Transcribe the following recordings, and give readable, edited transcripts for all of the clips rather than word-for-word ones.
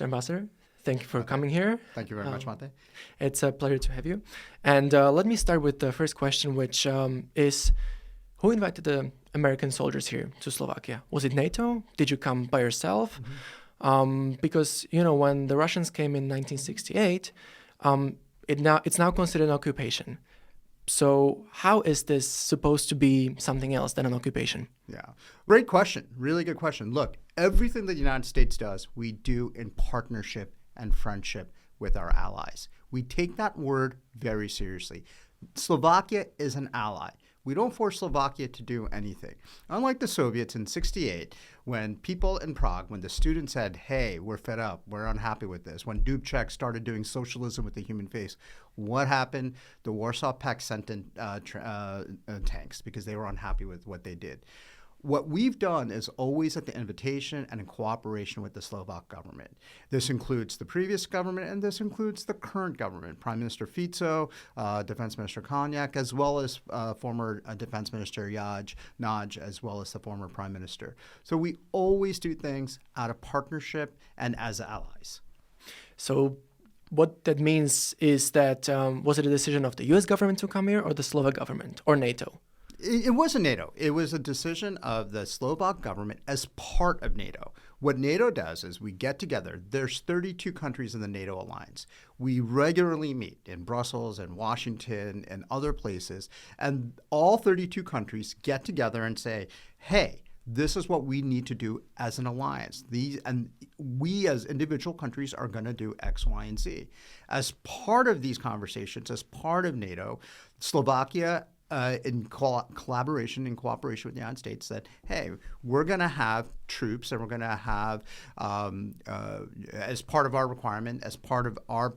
Ambassador, thank you for coming here. Thank you very much, Mate. It's a pleasure to have you. And let me start with the first question, which is, who invited the American soldiers here to Slovakia? Was it NATO? Did you come by yourself? Because, when the Russians came in 1968, it's now considered an occupation. So how is this supposed to be something else than an occupation? Yeah, great question. Really good question. Look, everything that the United States does, we do in partnership and friendship with our allies. We take that word very seriously. Slovakia is an ally. We don't force Slovakia to do anything. Unlike the Soviets in '68, when people in Prague, when the students said, hey, we're fed up, we're unhappy with this, when Dubček started doing socialism with the human face, what happened? The Warsaw Pact sent in tanks because they were unhappy with what they did. What we've done is always at the invitation and in cooperation with the Slovak government. This includes the previous government and this includes the current government, Prime Minister Fico, Defense Minister Konyak, as well as former Defense Minister Naj, as well as the former Prime Minister. So we always do things out of partnership and as allies. So what that means is that, was it a decision of the US government to come here or the Slovak government or NATO? It wasn't NATO. It was a decision of the Slovak government as part of NATO. What NATO does is we get together. There's 32 countries in the NATO alliance. We regularly meet in Brussels and Washington and other places, and all 32 countries get together and say, hey, this is what we need to do as an alliance. And we as individual countries are going to do X, Y, and Z. As part of these conversations, as part of NATO, Slovakia in collaboration and cooperation with the United States said, hey, we're going to have troops and we're going to have, as part of our requirement, as part of our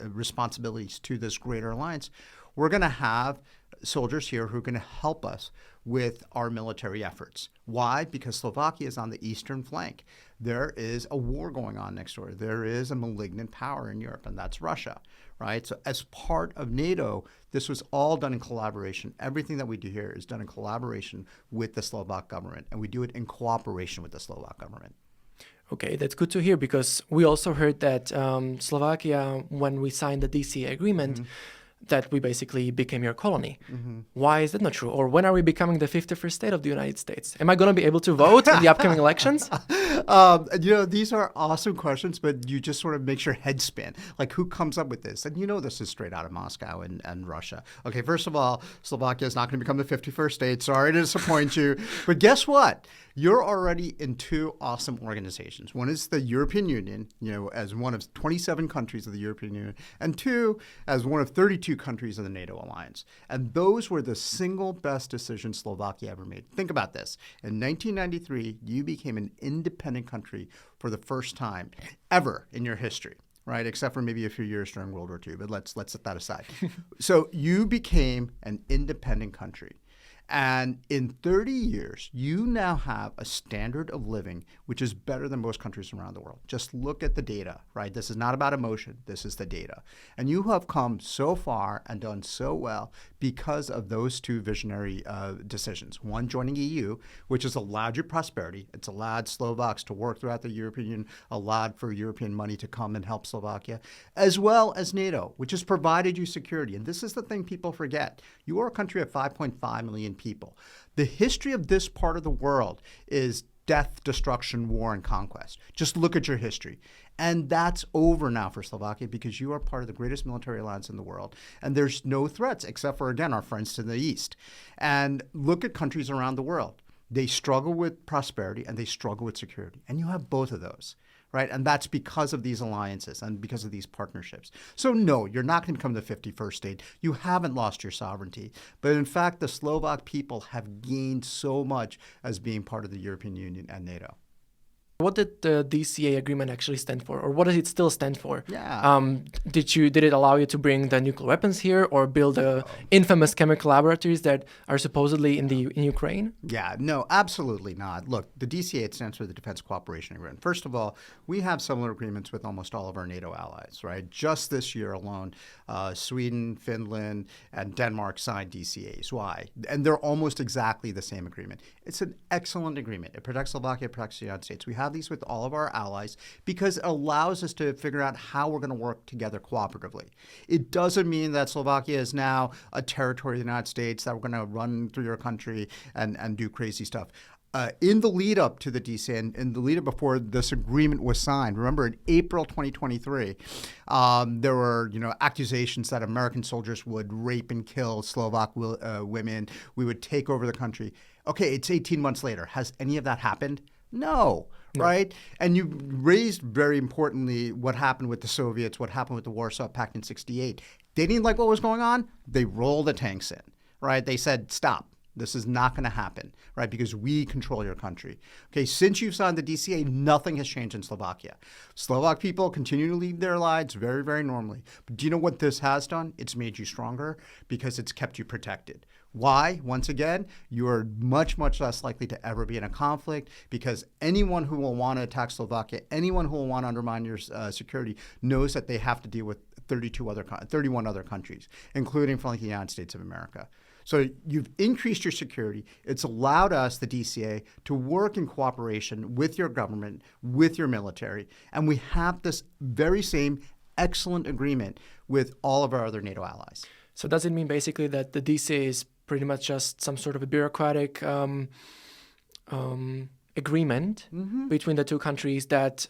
responsibilities to this greater alliance, we're going to have soldiers here who are going to help us with our military efforts. Why? Because Slovakia is on the eastern flank. There is a war going on next door. There is a malignant power in Europe, and that's Russia, right? So as part of NATO, this was all done in collaboration. Everything that we do here is done in collaboration with the Slovak government, and we do it in cooperation with the Slovak government. Okay, that's good to hear, because we also heard that Slovakia, when we signed the DCA agreement, that we basically became your colony. Why is that not true? Or when are we becoming the 51st state of the United States? Am I going to be able to vote in the upcoming elections? These are awesome questions, but you just sort of makes your head spin. Like, who comes up with this? And this is straight out of Moscow and Russia. Okay, first of all, Slovakia is not going to become the 51st state. Sorry to disappoint you. But guess what? You're already in two awesome organizations. One is the European Union, as one of 27 countries of the European Union, and two, as one of 32 countries of the NATO alliance. And those were the single best decisions Slovakia ever made. Think about this. In 1993, you became an independent country for the first time ever in your history. Right, except for maybe a few years during World War II, but let's set that aside. So you became an independent country. And in 30 years, you now have a standard of living which is better than most countries around the world. Just look at the data, right? This is not about emotion. This is the data. And you have come so far and done so well because of those two visionary decisions. One, joining EU, which has allowed you prosperity. It's allowed Slovaks to work throughout the European Union, allowed for European money to come and help Slovakia, as well as NATO, which has provided you security. And this is the thing people forget. You are a country of 5.5 million people. The history of this part of the world is death, destruction, war, and conquest. Just look at your history. And that's over now for Slovakia because you are part of the greatest military alliance in the world. And there's no threats except for, again, our friends to the east. And look at countries around the world. They struggle with prosperity and they struggle with security. And you have both of those. Right? And that's because of these alliances and because of these partnerships. So no, you're not going to become the 51st state. You haven't lost your sovereignty. But in fact, the Slovak people have gained so much as being part of the European Union and NATO. What did the DCA agreement actually stand for, or what does it still stand for? Yeah. Did it allow you to bring the nuclear weapons here, or build the infamous chemical laboratories that are supposedly in Ukraine? Yeah, no, absolutely not. Look, the DCA, it stands for the Defense Cooperation Agreement. First of all, we have similar agreements with almost all of our NATO allies, right? Just this year alone, Sweden, Finland, and Denmark signed DCAs. Why? And they're almost exactly the same agreement. It's an excellent agreement. It protects Slovakia, it protects the United States. We have these with all of our allies because it allows us to figure out how we're going to work together cooperatively. It doesn't mean that Slovakia is now a territory of the United States, that we're going to run through your country and do crazy stuff. In the lead up to the DCA and in the lead up before this agreement was signed, remember in April 2023, there were accusations that American soldiers would rape and kill Slovak women. We would take over the country. Okay, it's 18 months later. Has any of that happened? No. Right? And you raised very importantly what happened with the Soviets, what happened with the Warsaw Pact in 1968. They didn't like what was going on. They rolled the tanks in. Right? They said, stop. This is not going to happen, right? Because we control your country. Okay, since you've signed the DCA, nothing has changed in Slovakia. Slovak people continue to lead their lives very, very normally. But do you know what this has done? It's made you stronger because it's kept you protected. Why? Once again, you are much, much less likely to ever be in a conflict because anyone who will want to attack Slovakia, anyone who will want to undermine your security knows that they have to deal with 31 other countries, including, frankly, the United States of America. So you've increased your security. It's allowed us, the DCA, to work in cooperation with your government, with your military. And we have this very same excellent agreement with all of our other NATO allies. So does it mean basically that the DCA is pretty much just some sort of a bureaucratic agreement between the two countries that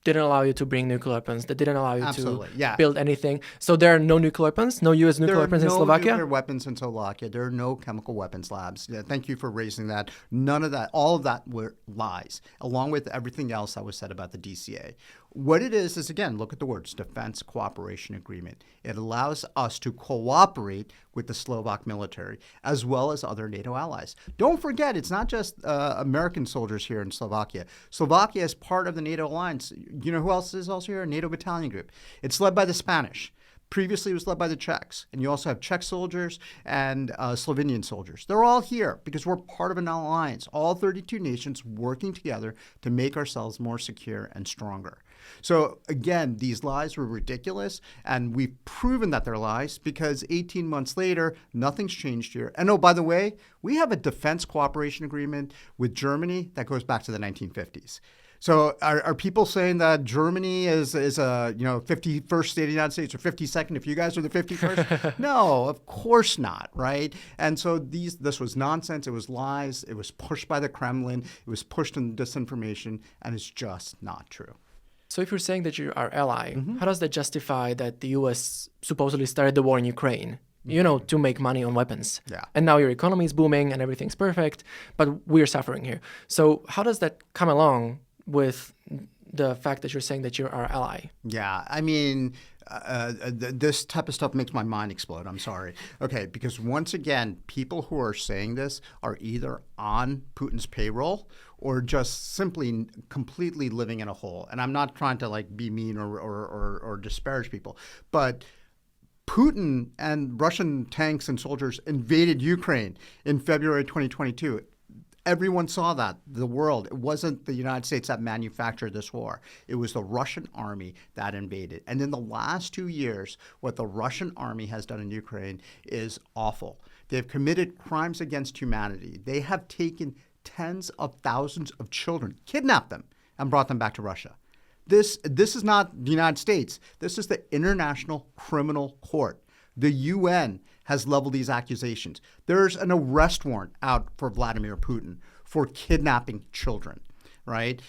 didn't allow you to bring nuclear weapons, that didn't allow you to build anything? So there are no nuclear weapons, no U.S. nuclear weapons in Slovakia? There are no nuclear weapons in Slovakia. There are no chemical weapons labs. Yeah, thank you for raising that. None of that, all of that were lies, along with everything else that was said about the DCA. What it is, again, look at the words, Defense Cooperation Agreement. It allows us to cooperate with the Slovak military as well as other NATO allies. Don't forget, it's not just American soldiers here in Slovakia. Slovakia is part of the NATO alliance. You know who else is also here? A NATO battalion group. It's led by the Spanish. Previously, it was led by the Czechs. And you also have Czech soldiers and Slovenian soldiers. They're all here because we're part of an alliance, all 32 nations working together to make ourselves more secure and stronger. So again, these lies were ridiculous, and we've proven that they're lies because 18 months later, nothing's changed here. And oh, by the way, we have a defense cooperation agreement with Germany that goes back to the 1950s. So are people saying that Germany is a 51st state of the United States or 52nd if you guys are the 51st? No, of course not, right? And so this was nonsense. It was lies. It was pushed by the Kremlin. It was pushed in disinformation, and it's just not true. So if you're saying that you're our ally, how does that justify that the U.S. supposedly started the war in Ukraine? To make money on weapons. Yeah. And now your economy is booming and everything's perfect, but we're suffering here. So how does that come along with the fact that you're saying that you're our ally? Yeah, I mean, this type of stuff makes my mind explode. I'm sorry. Okay, because once again, people who are saying this are either on Putin's payroll or just simply completely living in a hole. And I'm not trying to be mean or disparage people, but Putin and Russian tanks and soldiers invaded Ukraine in February 2022. Everyone saw that, the world. It wasn't the United States that manufactured this war. It was the Russian army that invaded. And in the last 2 years, what the Russian army has done in Ukraine is awful. They've committed crimes against humanity. They have taken tens of thousands of children, kidnapped them, and brought them back to Russia. This is not the United States. This is the International Criminal Court. The UN has leveled these accusations. There's an arrest warrant out for Vladimir Putin for kidnapping children, right?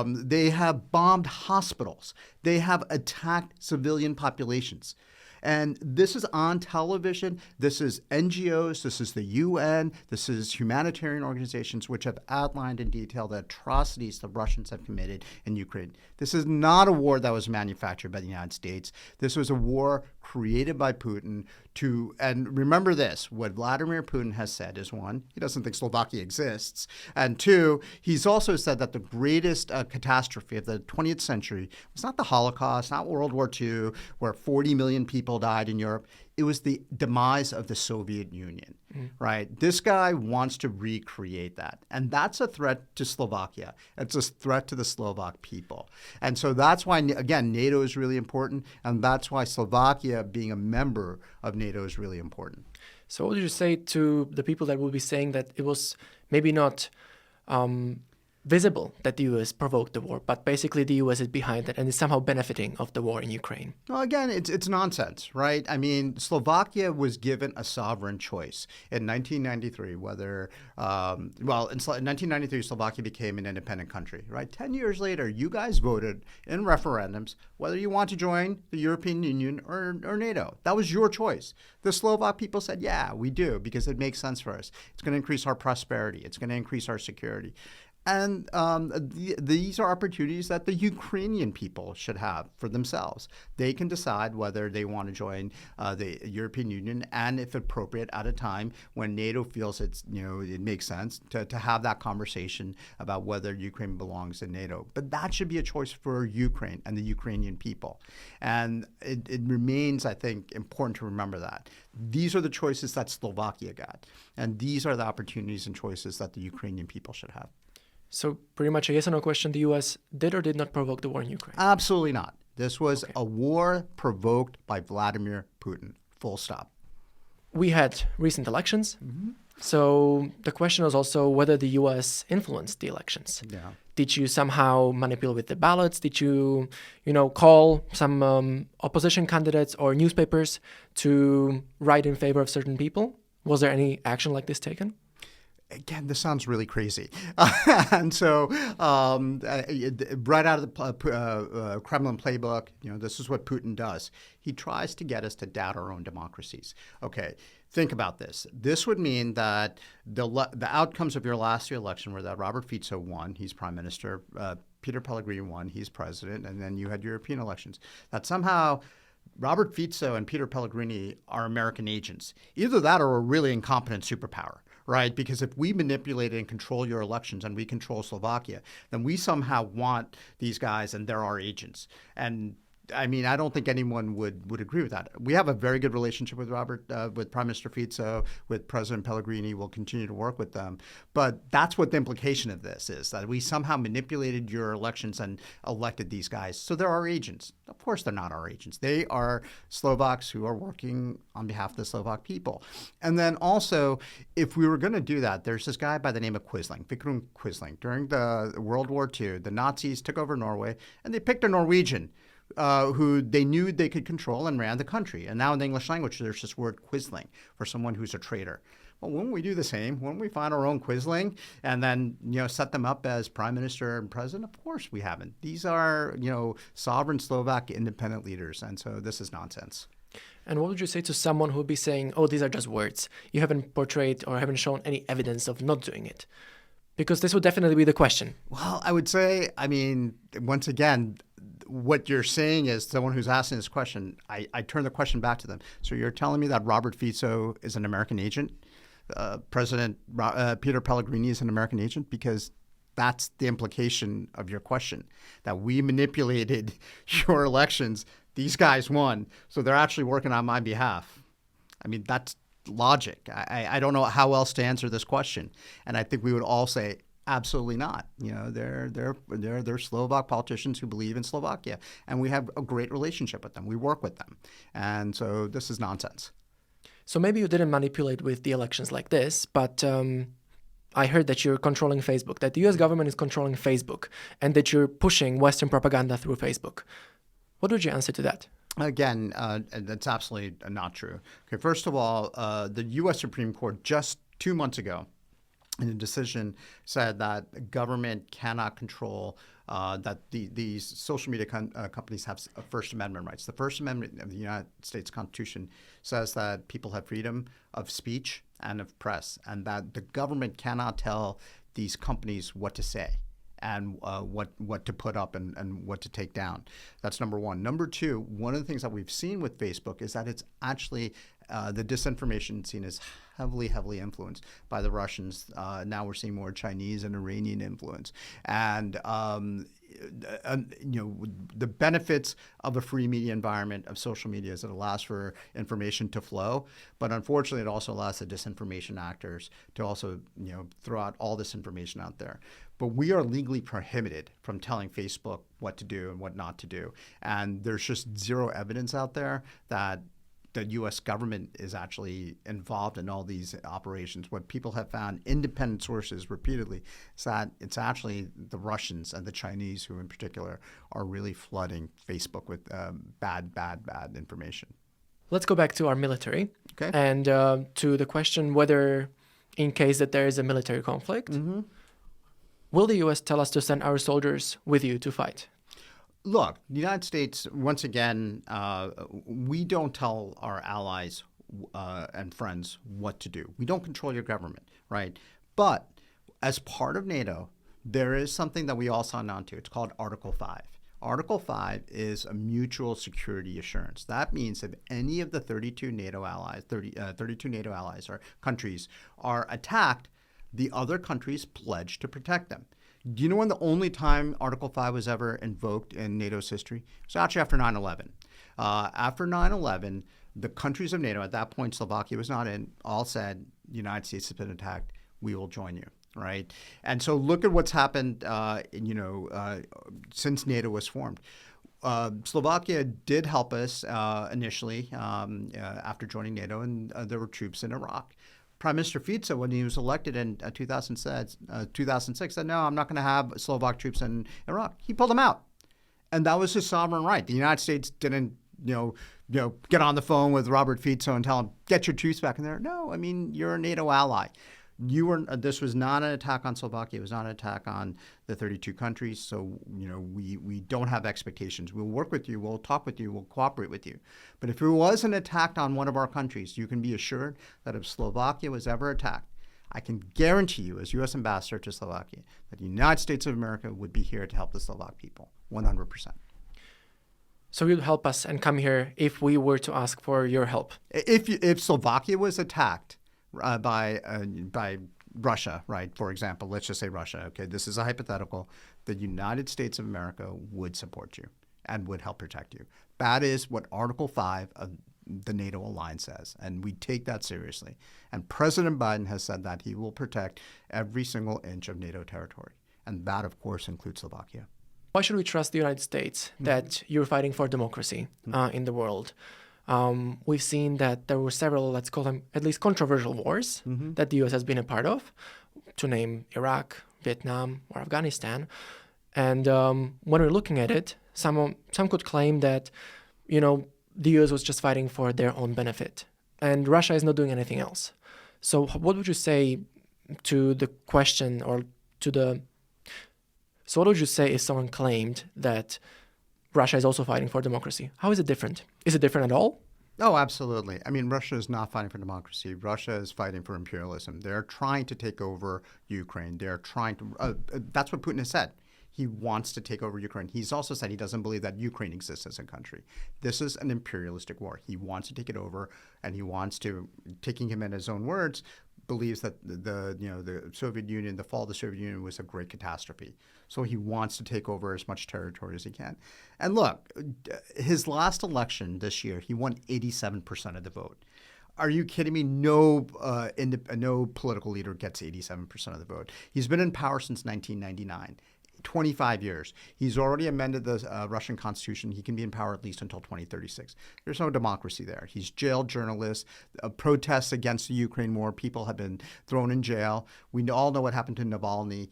They have bombed hospitals. They have attacked civilian populations. And this is on television. This is NGOs. This is the UN. This is humanitarian organizations which have outlined in detail the atrocities the Russians have committed in Ukraine. This is not a war that was manufactured by the United States. This was a war created by Putin and remember this, what Vladimir Putin has said is one, he doesn't think Slovakia exists, and two, he's also said that the greatest catastrophe of the 20th century was not the Holocaust, not World War II, where 40 million people died in Europe. It was the demise of the Soviet Union, right? This guy wants to recreate that. And that's a threat to Slovakia. It's a threat to the Slovak people. And so that's why, again, NATO is really important. And that's why Slovakia being a member of NATO is really important. So what would you say to the people that will be saying that it was maybe not visible that the U.S. provoked the war, but basically the U.S. is behind it and is somehow benefiting of the war in Ukraine. Well, again, it's nonsense, right? I mean, Slovakia was given a sovereign choice in 1993, whether, in 1993, Slovakia became an independent country, right? 10 years later, you guys voted in referendums whether you want to join the European Union or NATO. That was your choice. The Slovak people said, yeah, we do, because it makes sense for us. It's going to increase our prosperity. It's going to increase our security. And these are opportunities that the Ukrainian people should have for themselves. They can decide whether they want to join the European Union, and if appropriate, at a time when NATO feels it makes sense to have that conversation about whether Ukraine belongs in NATO. But that should be a choice for Ukraine and the Ukrainian people. And it remains, I think, important to remember that. These are the choices that Slovakia got. And these are the opportunities and choices that the Ukrainian people should have. So pretty much a yes or no question, the U.S. did or did not provoke the war in Ukraine? Absolutely not. This was a war provoked by Vladimir Putin, full stop. We had recent elections. Mm-hmm. So the question is also whether the U.S. influenced the elections. Yeah. Did you somehow manipulate with the ballots? Did you, call some opposition candidates or newspapers to write in favor of certain people? Was there any action like this taken? Again, this sounds really crazy. And so right out of the Kremlin playbook, this is what Putin does. He tries to get us to doubt our own democracies. Okay, think about this. This would mean that the outcomes of your last year election were that Robert Fico won. He's prime minister. Peter Pellegrini won. He's president. And then you had European elections. That somehow Robert Fico and Peter Pellegrini are American agents. Either that or a really incompetent superpower. Right? Because if we manipulate and control your elections and we control Slovakia, then we somehow want these guys and they're our agents. And I mean, I don't think anyone would agree with that. We have a very good relationship with with Prime Minister Fico, with President Pellegrini. We'll continue to work with them. But that's what the implication of this is, that we somehow manipulated your elections and elected these guys. So they're our agents. Of course, they're not our agents. They are Slovaks who are working on behalf of the Slovak people. And then also, if we were going to do that, there's this guy by the name of Quisling, Viktor Quisling. During the World War II, the Nazis took over Norway, and they picked a Norwegian who they knew they could control and ran the country. And now in the English language, there's this word Quisling for someone who's a traitor. Well, wouldn't we do the same? Wouldn't we find our own Quisling and then, set them up as prime minister and president? Of course we haven't. These are, sovereign Slovak independent leaders. And so this is nonsense. And what would you say to someone who would be saying, oh, these are just words. You haven't portrayed or haven't shown any evidence of not doing it? Because this would definitely be the question. Well, I would say, once again, what you're saying is someone who's asking this question, I turn the question back to them. So you're telling me that Robert Fico is an American agent? President Peter Pellegrini is an American agent? Because that's the implication of your question, that we manipulated your elections. These guys won, so they're actually working on my behalf. That's logic. I don't know how else to answer this question. And I think we would all say, absolutely not. They're Slovak politicians who believe in Slovakia, and we have a great relationship with them. We work with them, and so this is nonsense. So maybe you didn't manipulate with the elections like this, but I heard that you're controlling Facebook, that the U.S. government is controlling Facebook, and that you're pushing Western propaganda through Facebook. What would you answer to that? Again, that's absolutely not true. Okay, first of all, the U.S. Supreme Court just 2 months ago, in a decision, said that the government cannot control that these social media companies have First Amendment rights. The First Amendment of the United States Constitution says that people have freedom of speech and of press, and that the government cannot tell these companies what to say and what to put up and what to take down. That's number one. Number two, one of the things that we've seen with Facebook is that it's actually the disinformation scene is heavily influenced by the Russians. Now we're seeing more Chinese and Iranian influence. And the benefits of a free media environment of social media is it allows for information to flow, but unfortunately it also allows the disinformation actors to also throw out all this information out there. But we are legally prohibited from telling Facebook what to do and what not to do. And there's just zero evidence out there that the U.S. government is actually involved in all these operations. What people have found, independent sources repeatedly, is that it's actually the Russians and the Chinese who in particular are really flooding Facebook with bad information. Let's go back to our military and to the question whether, in case that there is a military conflict, will the U.S. tell us to send our soldiers with you to fight? Look, the United States, once again, we don't tell our allies and friends what to do. We don't control your government, right? But as part of NATO, there is something that we all signed on to. It's called Article 5. Article 5 is a mutual security assurance. That means if any of the 32 NATO allies or countries are attacked, the other countries pledge to protect them. Do you know when the only time Article 5 was ever invoked in NATO's history? It was actually after 9/11. After 9/11, the countries of NATO, at that point Slovakia was not in, all said, the United States has been attacked, we will join you. Right, and so look at what's happened. Since NATO was formed, Slovakia did help us initially after joining NATO, and there were troops in Iraq. Prime Minister Fico, when he was elected in 2006, said, "No, I'm not going to have Slovak troops in Iraq." He pulled them out, and that was his sovereign right. The United States didn't, get on the phone with Robert Fico and tell him, "Get your troops back in there." No, I mean, you're a NATO ally. This was not an attack on Slovakia. It was not an attack on the 32 countries. So, we don't have expectations. We'll work with you. We'll talk with you. We'll cooperate with you. But if it was an attack on one of our countries, you can be assured that if Slovakia was ever attacked, I can guarantee you as U.S. ambassador to Slovakia that the United States of America would be here to help the Slovak people, 100%. So you'd help us and come here if we were to ask for your help? If Slovakia was attacked by Russia, right? For example, let's just say Russia. Okay, this is a hypothetical. The United States of America would support you and would help protect you. That is what Article 5 of the NATO alliance says, and we take that seriously. And President Biden has said that he will protect every single inch of NATO territory, and that, of course, includes Slovakia. Why should we trust the United States that you're fighting for democracy in the world? We've seen that there were several, let's call them at least controversial wars that the U.S. has been a part of, to name Iraq, Vietnam, or Afghanistan. And when we're looking at it, some could claim that, the U.S. was just fighting for their own benefit, and Russia is not doing anything else. So what would you say to the question, so what would you say if someone claimed that Russia is also fighting for democracy? How is it different? Is it different at all? Oh, absolutely. I mean, Russia is not fighting for democracy. Russia is fighting for imperialism. They're trying to take over Ukraine. They're trying to that's what Putin has said. He wants to take over Ukraine. He's also said he doesn't believe that Ukraine exists as a country. This is an imperialistic war. He wants to take it over, and he wants to, taking him in his own words, believes that the Soviet Union, the fall of the Soviet Union was a great catastrophe. So he wants to take over as much territory as he can. And look, his last election this year, he won 87% of the vote. Are you kidding me? No political leader gets 87% of the vote. He's been in power since 1999. 25 years. He's already amended the Russian constitution. He can be in power at least until 2036. There's no democracy there. He's jailed journalists. Protests against the Ukraine war. People have been thrown in jail. We all know what happened to Navalny.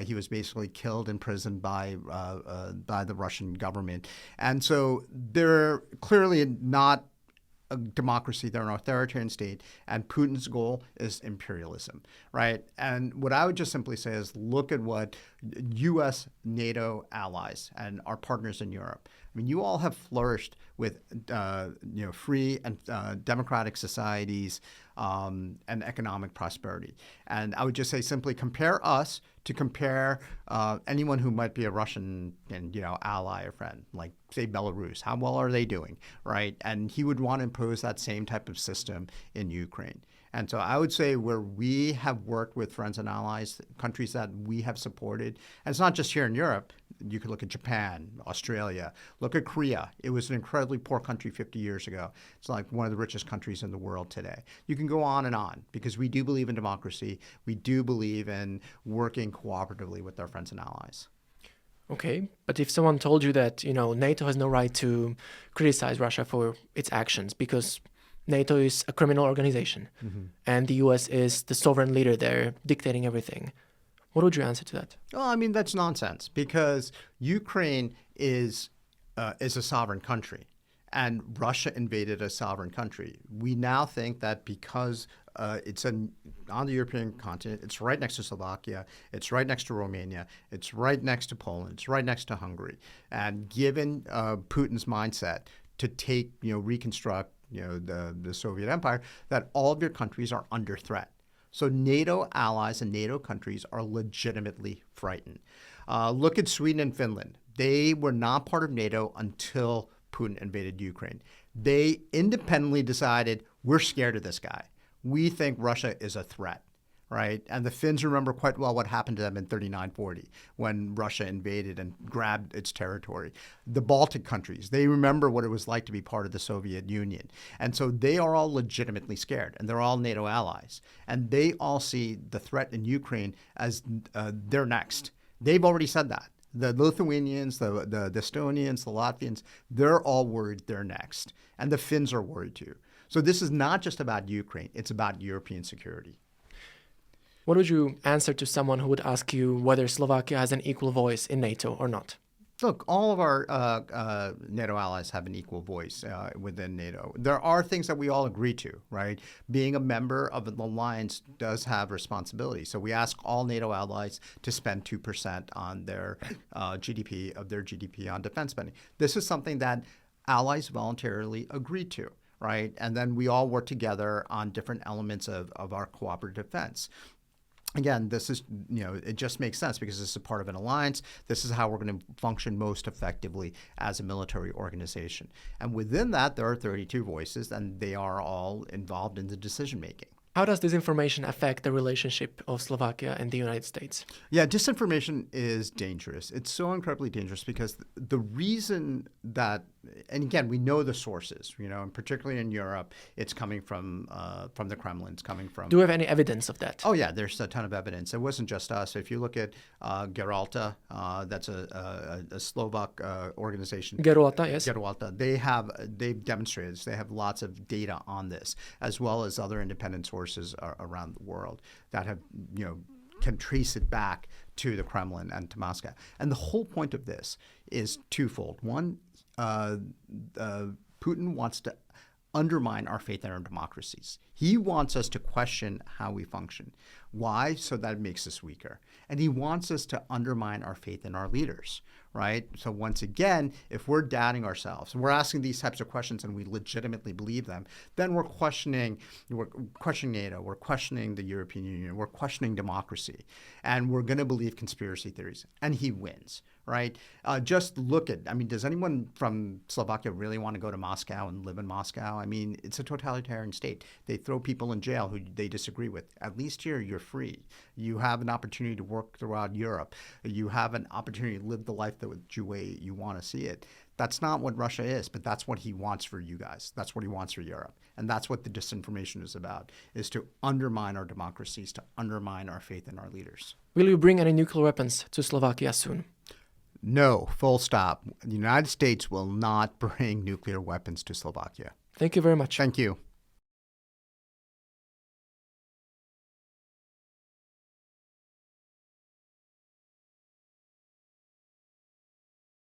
He was basically killed in prison by the Russian government. And so they're clearly not a democracy, they're an authoritarian state, and Putin's goal is imperialism, right? And what I would just simply say is look at what U.S. NATO allies and our partners in Europe. I mean, you all have flourished with free and democratic societies and economic prosperity. And I would just say simply compare us to compare anyone who might be a Russian ally or friend, like say Belarus. How well are they doing, right? And he would want to impose that same type of system in Ukraine. And so I would say where we have worked with friends and allies, countries that we have supported, and it's not just here in Europe. You could look at Japan, Australia, look at Korea. It was an incredibly poor country 50 years ago. It's like one of the richest countries in the world today. You can go on and on because we do believe in democracy. We do believe in working cooperatively with our friends and allies. Okay, but if someone told you that, NATO has no right to criticize Russia for its actions because NATO is a criminal organization, and the U.S. is the sovereign leader there, dictating everything. What would you answer to that? Well, I mean, that's nonsense because Ukraine is a sovereign country and Russia invaded a sovereign country. We now think that because it's on the European continent, it's right next to Slovakia, it's right next to Romania, it's right next to Poland, it's right next to Hungary. And given Putin's mindset to reconstruct, the Soviet Empire, that all of your countries are under threat. So NATO allies and NATO countries are legitimately frightened. Look at Sweden and Finland. They were not part of NATO until Putin invaded Ukraine. They independently decided, we're scared of this guy. We think Russia is a threat, right? And the Finns remember quite well what happened to them in 39-40 when Russia invaded and grabbed its territory. The Baltic countries, they remember what it was like to be part of the Soviet Union. And so they are all legitimately scared, and they're all NATO allies. And they all see the threat in Ukraine as they're next. They've already said that. The Lithuanians, the Estonians, the Latvians, they're all worried they're next. And the Finns are worried too. So this is not just about Ukraine, it's about European security. What would you answer to someone who would ask you whether Slovakia has an equal voice in NATO or not? Look, all of our NATO allies have an equal voice within NATO. There are things that we all agree to, right? Being a member of the alliance does have responsibility. So we ask all NATO allies to spend 2% on their GDP on defense spending. This is something that allies voluntarily agreed to, right? And then we all work together on different elements of our cooperative defense. Again, this is, it just makes sense because this is a part of an alliance. This is how we're going to function most effectively as a military organization. And within that, there are 32 voices, and they are all involved in the decision-making. How does this information affect the relationship of Slovakia and the United States? Yeah, disinformation is dangerous. It's so incredibly dangerous because the reason that, and again, we know the sources, and particularly in Europe, it's coming from the Kremlin. It's coming from. Do we have any evidence of that? Oh yeah, there's a ton of evidence. It wasn't just us. If you look at Geralta, that's a Slovak organization. Geralta, yes. Geralta, they've demonstrated this. They have lots of data on this, as well as other independent sources around the world that have, can trace it back to the Kremlin and to Moscow. And the whole point of this is twofold. One, Putin wants to undermine our faith in our democracies. He wants us to question how we function. Why? So that it makes us weaker. And he wants us to undermine our faith in our leaders, right? So once again, if we're doubting ourselves and we're asking these types of questions and we legitimately believe them, then we're questioning NATO, we're questioning the European Union, we're questioning democracy, and we're going to believe conspiracy theories. And he wins, right? Just look at, does anyone from Slovakia really want to go to Moscow and live in Moscow? It's a totalitarian state. They throw people in jail who they disagree with. At least here, you're free. You have an opportunity to work throughout Europe. You have an opportunity to live the life the way you want to see it. That's not what Russia is, but that's what he wants for you guys. That's what he wants for Europe. And that's what the disinformation is about, is to undermine our democracies, to undermine our faith in our leaders. Will you bring any nuclear weapons to Slovakia soon? No, full stop. The United States will not bring nuclear weapons to Slovakia. Thank you very much. Thank you.